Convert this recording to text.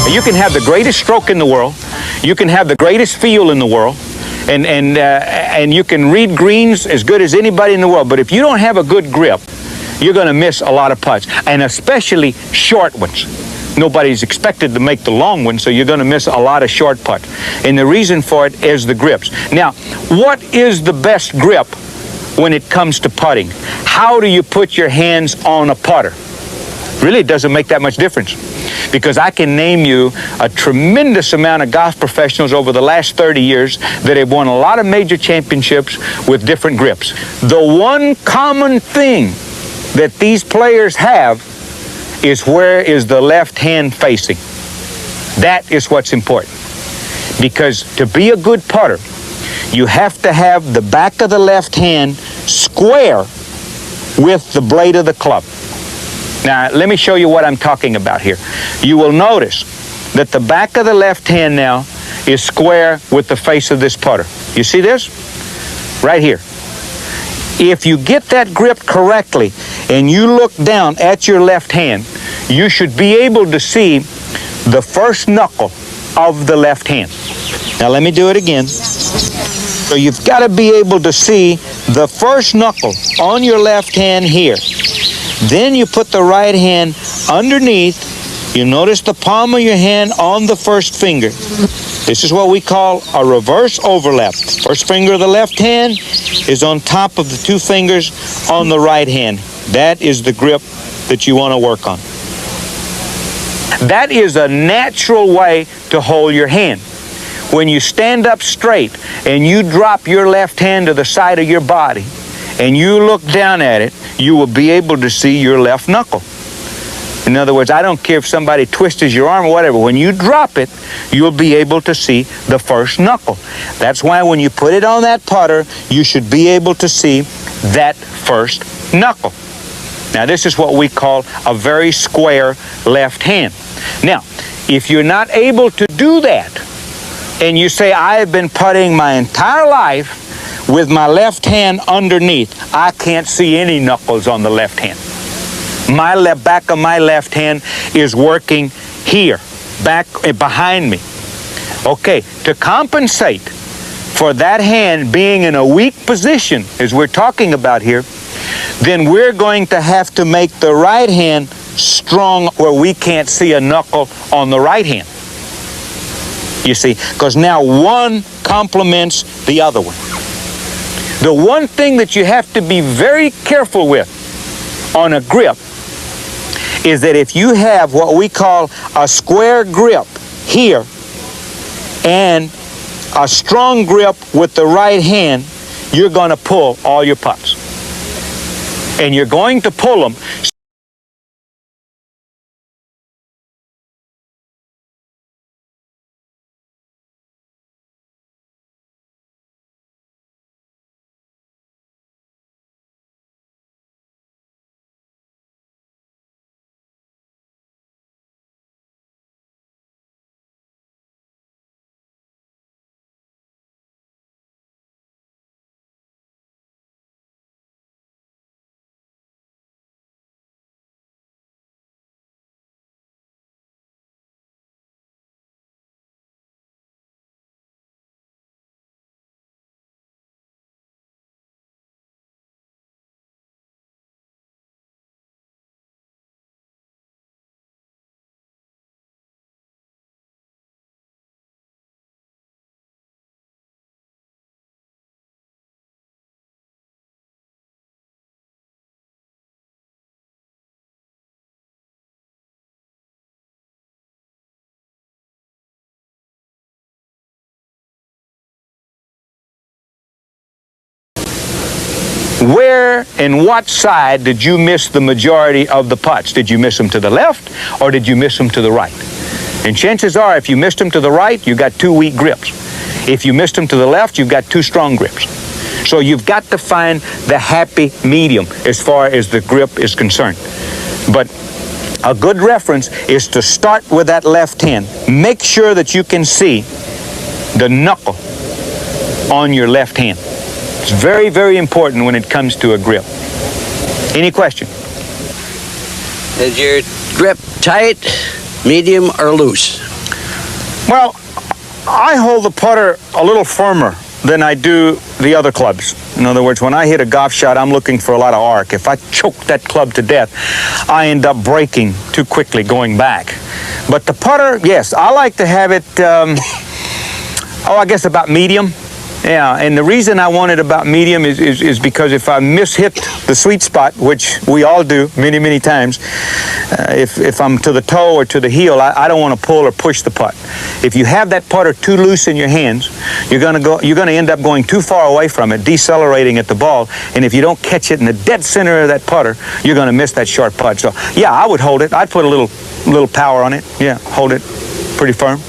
You can have the greatest stroke in the world. You can have the greatest feel in the world. And you can read greens as good as anybody in the world. But if you don't have a good grip, you're going to miss a lot of putts, and especially short ones. Nobody's expected to make the long ones, so you're going to miss a lot of short putts. And the reason for it is the grips. Now, what is the best grip when it comes to putting? How do you put your hands on a putter? Really, it doesn't make that much difference, because I can name you a tremendous amount of golf professionals over the last 30 years that have won a lot of major championships with different grips. The one common thing that these players have is where is the left hand facing. That is what's important, because to be a good putter, you have to have the back of the left hand square with the blade of the club. Now, let me show you what I'm talking about here. You will notice that the back of the left hand now is square with the face of this putter. You see this? Right here. If you get that grip correctly and you look down at your left hand, you should be able to see the first knuckle of the left hand. Now, let me do it again. So you've got to be able to see the first knuckle on your left hand here. Then you put the right hand underneath. You notice the palm of your hand on the first finger. This is what we call a reverse overlap. First finger of the left hand is on top of the two fingers on the right hand. That is the grip that you want to work on. That is a natural way to hold your hand. When you stand up straight and you drop your left hand to the side of your body and you look down at it, you will be able to see your left knuckle. In other words, I don't care if somebody twists your arm or whatever. When you drop it, you'll be able to see the first knuckle. That's why when you put it on that putter, you should be able to see that first knuckle. Now, this is what we call a very square left hand. Now, if you're not able to do that, and you say, I have been putting my entire life with my left hand underneath, I can't see any knuckles on the left hand. My back of my left hand is working here, back behind me. Okay, to compensate for that hand being in a weak position, as we're talking about here, then we're going to have to make the right hand strong where we can't see a knuckle on the right hand. You see, because now one complements the other one. The one thing that you have to be very careful with on a grip is that if you have what we call a square grip here and a strong grip with the right hand, you're going to pull all your putts. And you're going to pull them. Where and what side did you miss the majority of the putts? Did you miss them to the left or did you miss them to the right? And chances are, if you missed them to the right, you got two weak grips. If you missed them to the left, you've got two strong grips. So you've got to find the happy medium as far as the grip is concerned. But a good reference is to start with that left hand. Make sure that you can see the knuckle on your left hand. It's very, very important when it comes to a grip. Any question? Is your grip tight, medium, or loose? Well, I hold the putter a little firmer than I do the other clubs. In other words, when I hit a golf shot, I'm looking for a lot of arc. If I choke that club to death, I end up breaking too quickly going back. But the putter, yes, I like to have it, I guess about medium. Yeah, and the reason I want it about medium is because if I mishit the sweet spot, which we all do many, many times, if I'm to the toe or to the heel, I don't want to pull or push the putt. If you have that putter too loose in your hands, you're going to end up going too far away from it, decelerating at the ball, and if you don't catch it in the dead center of that putter, you're going to miss that short putt. So, yeah, I would hold it. I'd put a little power on it. Yeah, hold it pretty firm.